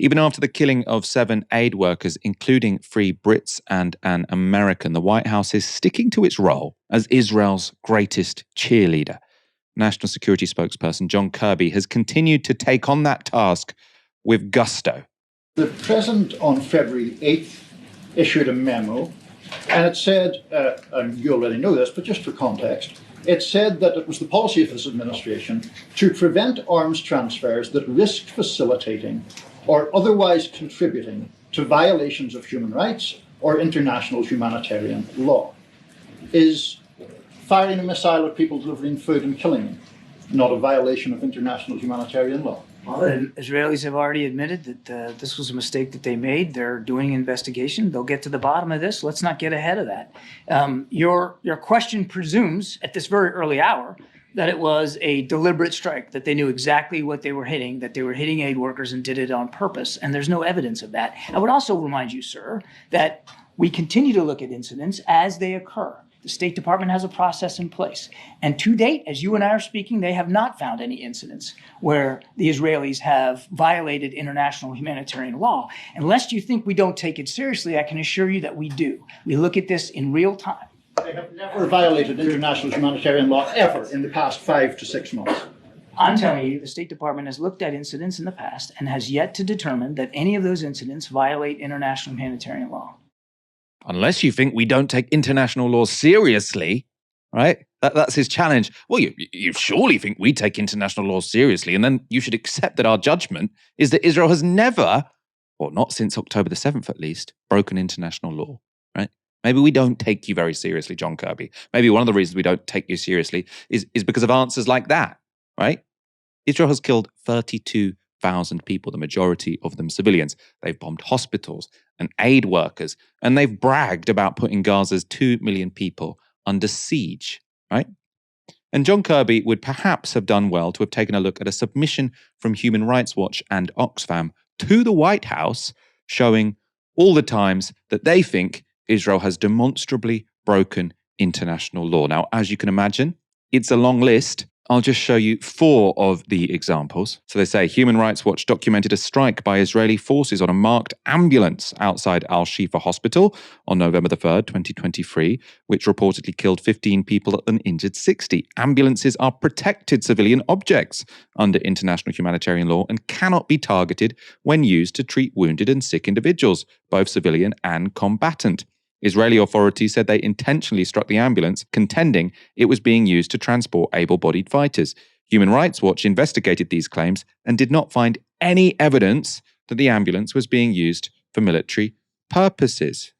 Even after the killing of 7 aid workers, including 3 Brits and an American, the White House is sticking to its role as Israel's greatest cheerleader. National Security spokesperson John Kirby has continued to take on that task with gusto. The President on February 8th issued a memo, and it said, and you already know this, but just for context, it said that it was the policy of this administration to prevent arms transfers that risk facilitating or otherwise contributing to violations of human rights or international humanitarian law. Is firing a missile at people delivering food and killing them not a violation of international humanitarian law? Well, the Israelis have already admitted that this was a mistake that they made. They're doing an investigation. They'll get to the bottom of this. Let's not get ahead of that. Your question presumes, at this very early hour, that it was a deliberate strike, that they knew exactly what they were hitting, that they were hitting aid workers and did it on purpose. And there's no evidence of that. I would also remind you, sir, that we continue to look at incidents as they occur. The State Department has a process in place. And to date, as you and I are speaking, they have not found any incidents where the Israelis have violated international humanitarian law. Unless you think we don't take it seriously, I can assure you that we do. We look at this in real time. They have never violated international humanitarian law ever in the past 5 to 6 months. I'm telling you, the State Department has looked at incidents in the past and has yet to determine that any of those incidents violate international humanitarian law. Unless you think we don't take international law seriously, right? That's his challenge. Well, you surely think we take international law seriously, and then you should accept that our judgment is that Israel has never, or not since October the 7th at least, broken international law, right? Maybe we don't take you very seriously, John Kirby. Maybe one of the reasons we don't take you seriously is because of answers like that, right? Israel has killed 32,000 people, the majority of them civilians. They've bombed hospitals and aid workers, and they've bragged about putting Gaza's 2 million people under siege, right? And John Kirby would perhaps have done well to have taken a look at a submission from Human Rights Watch and Oxfam to the White House, showing all the times that they think Israel has demonstrably broken international law. Now, as you can imagine, it's a long list. I'll just show you 4 of the examples. So they say Human Rights Watch documented a strike by Israeli forces on a marked ambulance outside Al-Shifa Hospital on November the 3rd, 2023, which reportedly killed 15 people and injured 60. Ambulances are protected civilian objects under international humanitarian law and cannot be targeted when used to treat wounded and sick individuals, both civilian and combatant. Israeli authorities said they intentionally struck the ambulance, contending it was being used to transport able-bodied fighters. Human Rights Watch investigated these claims and did not find any evidence that the ambulance was being used for military purposes.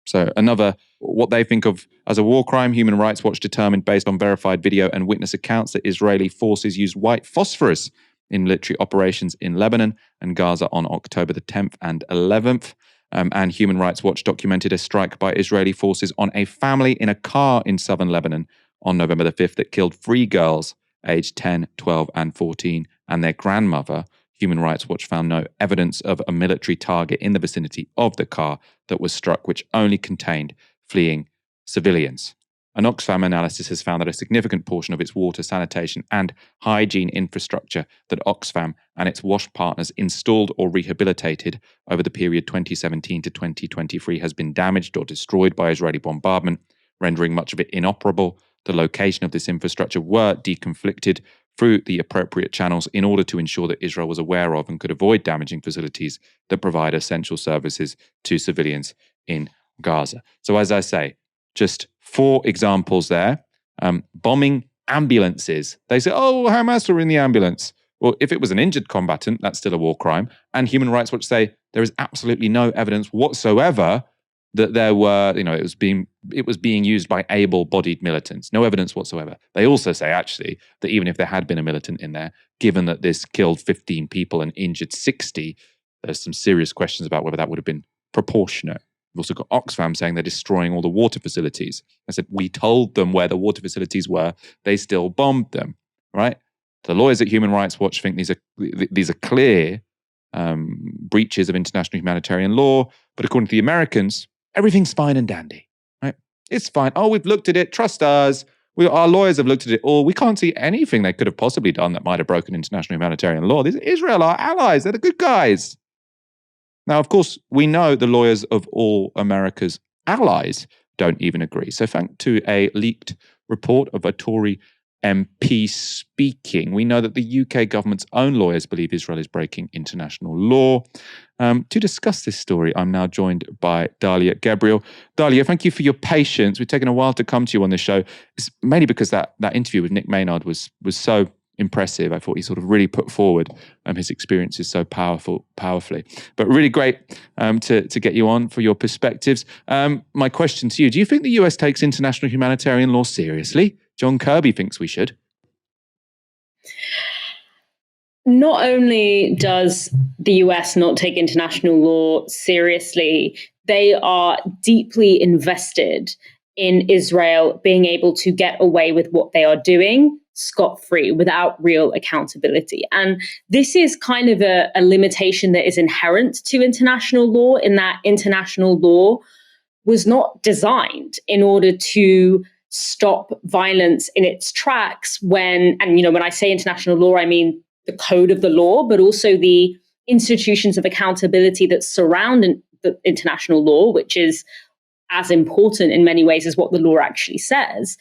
So another, what they think of as a war crime, Human Rights Watch determined based on verified video and witness accounts that Israeli forces used white phosphorus in military operations in Lebanon and Gaza on October the 10th and 11th. And Human Rights Watch documented a strike by Israeli forces on a family in a car in southern Lebanon on November the 5th that killed 3 girls aged 10, 12, and 14 and their grandmother. Human Rights Watch found no evidence of a military target in the vicinity of the car that was struck, which only contained fleeing civilians. An Oxfam analysis has found that a significant portion of its water, sanitation, and hygiene infrastructure that Oxfam and its WASH partners installed or rehabilitated over the period 2017 to 2023 has been damaged or destroyed by Israeli bombardment, rendering much of it inoperable. The location of this infrastructure were deconflicted through the appropriate channels in order to ensure that Israel was aware of and could avoid damaging facilities that provide essential services to civilians in Gaza. So as I say, just 4 examples there. Bombing ambulances. They say, oh, Hamas were in the ambulance. Well, if it was an injured combatant, that's still a war crime. And Human Rights Watch say there is absolutely no evidence whatsoever that there were, it was being used by able-bodied militants. No evidence whatsoever. They also say, actually, that even if there had been a militant in there, given that this killed 15 people and injured 60, there's some serious questions about whether that would have been proportionate. We've also got Oxfam saying they're destroying all the water facilities. I said, we told them where the water facilities were. They still bombed them, right? The lawyers at Human Rights Watch think these are clear breaches of international humanitarian law. But according to the Americans, everything's fine and dandy, right? It's fine. Oh, we've looked at it. Trust us. Our lawyers have looked at it all. We can't see anything they could have possibly done that might have broken international humanitarian law. Israel are allies. They're the good guys. Now, of course, we know the lawyers of all America's allies don't even agree. So thanks to a leaked report of a Tory MP speaking, we know that the UK government's own lawyers believe Israel is breaking international law. To discuss this story, I'm now joined by Dalia Gabriel. Dalia, thank you for your patience. We've taken a while to come to you on this show. It's mainly because that interview with Nick Maynard was so impressive. I thought he sort of really put forward his experiences so powerfully. But really great to get you on for your perspectives. My question to you, do you think the US takes international humanitarian law seriously? John Kirby thinks we should. Not only does the US not take international law seriously, they are deeply invested in Israel being able to get away with what they are doing scot-free without real accountability. And this is kind of a limitation that is inherent to international law, in that international law was not designed in order to stop violence in its tracks when I say international law, I mean the code of the law, but also the institutions of accountability that surround the international law, which is as important in many ways as what the law actually says.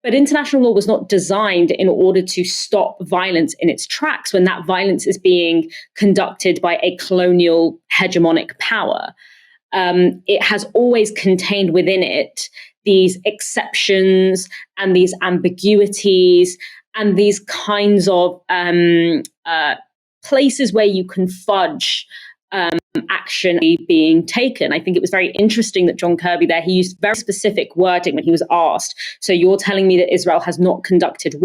But international law was not designed in order to stop violence in its tracks when that violence is being conducted by a colonial hegemonic power. It has always contained within it these exceptions and these ambiguities and these kinds of places where you can fudge action being taken. I think it was very interesting that John Kirby there, he used very specific wording when he was asked, so you're telling me that Israel has not committed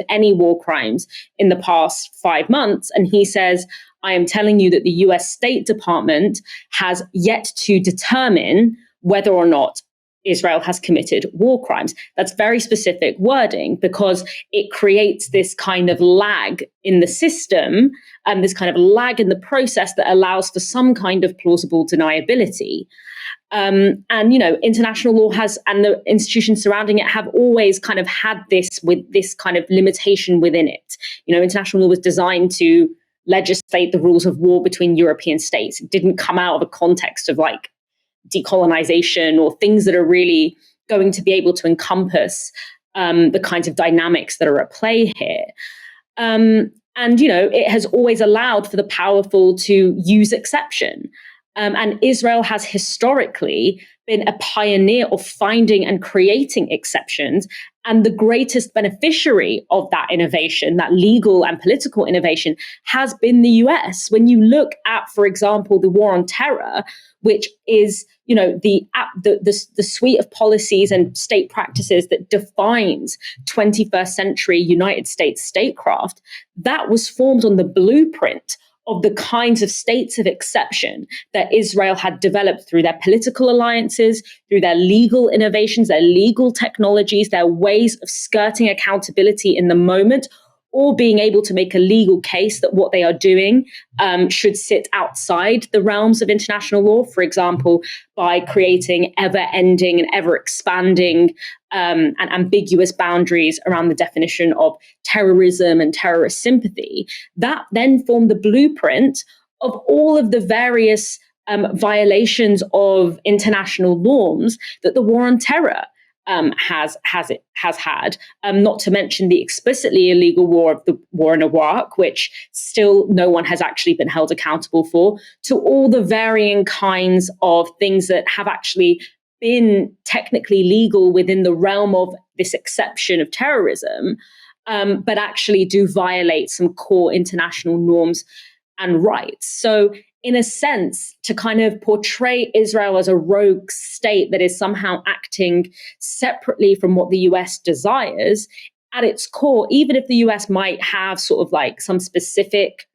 any war crimes in the past 5 months? And he says, I am telling you that the US State Department has yet to determine whether or not Israel has committed war crimes. That's very specific wording because it creates this kind of lag in the system and this kind of lag in the process that allows for some kind of plausible deniability. International law has, and the institutions surrounding it have always kind of had this with this kind of limitation within it. International law was designed to legislate the rules of war between European states. It didn't come out of a context of like decolonization or things that are really going to be able to encompass the kinds of dynamics that are at play here. It has always allowed for the powerful to use exception. And Israel has historically been a pioneer of finding and creating exceptions. And the greatest beneficiary of that innovation, that legal and political innovation, has been the US. When you look at, for example, the war on terror, which is the suite of policies and state practices that defines 21st century United States statecraft, that was formed on the blueprint of the kinds of states of exception that Israel had developed through their political alliances, through their legal innovations, their legal technologies, their ways of skirting accountability in the moment, or being able to make a legal case that what they are doing should sit outside the realms of international law, for example, by creating ever-ending and ever-expanding and ambiguous boundaries around the definition of terrorism and terrorist sympathy. That then formed the blueprint of all of the various violations of international norms that the war on terror has had, not to mention the explicitly illegal war in Iraq, which still no one has actually been held accountable for, to all the varying kinds of things that have actually been technically legal within the realm of this exception of terrorism, but actually do violate some core international norms and rights. So in a sense, to kind of portray Israel as a rogue state that is somehow acting separately from what the US desires, at its core, even if the US might have sort of like some specific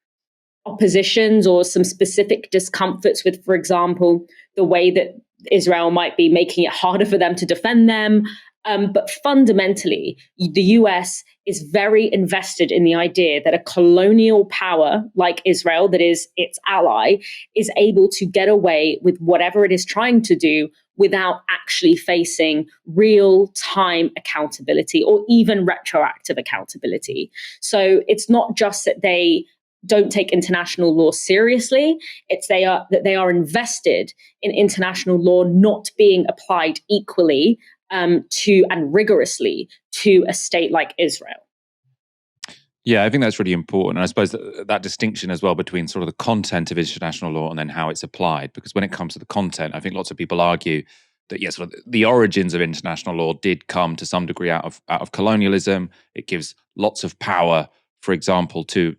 oppositions or some specific discomforts with, for example, the way that Israel might be making it harder for them to defend them. But fundamentally, the US is very invested in the idea that a colonial power like Israel, that is its ally, is able to get away with whatever it is trying to do without actually facing real-time accountability or even retroactive accountability. So it's not just that they don't take international law seriously. It's that they are invested in international law not being applied equally to and rigorously to a state like Israel. Yeah, I think that's really important. And I suppose that distinction as well between sort of the content of international law and then how it's applied. Because when it comes to the content, I think lots of people argue that, yes, sort of the origins of international law did come to some degree out of colonialism. It gives lots of power, for example, to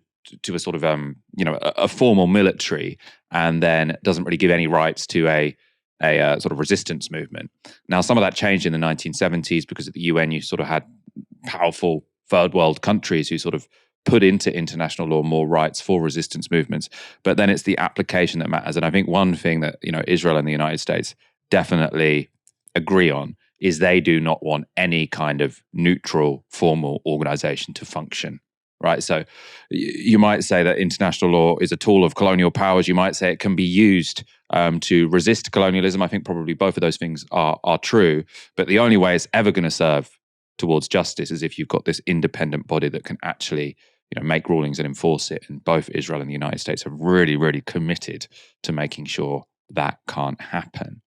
a sort of a formal military, and then doesn't really give any rights to a sort of resistance movement. Now, some of that changed in the 1970s because at the UN you sort of had powerful third world countries who sort of put into international law more rights for resistance movements. But then it's the application that matters. And I think one thing that Israel and the United States definitely agree on is they do not want any kind of neutral formal organization to function. Right. So you might say that international law is a tool of colonial powers. You might say it can be used to resist colonialism. I think probably both of those things are true. But the only way it's ever going to serve towards justice is if you've got this independent body that can actually make rulings and enforce it. And both Israel and the United States are really, really committed to making sure that can't happen.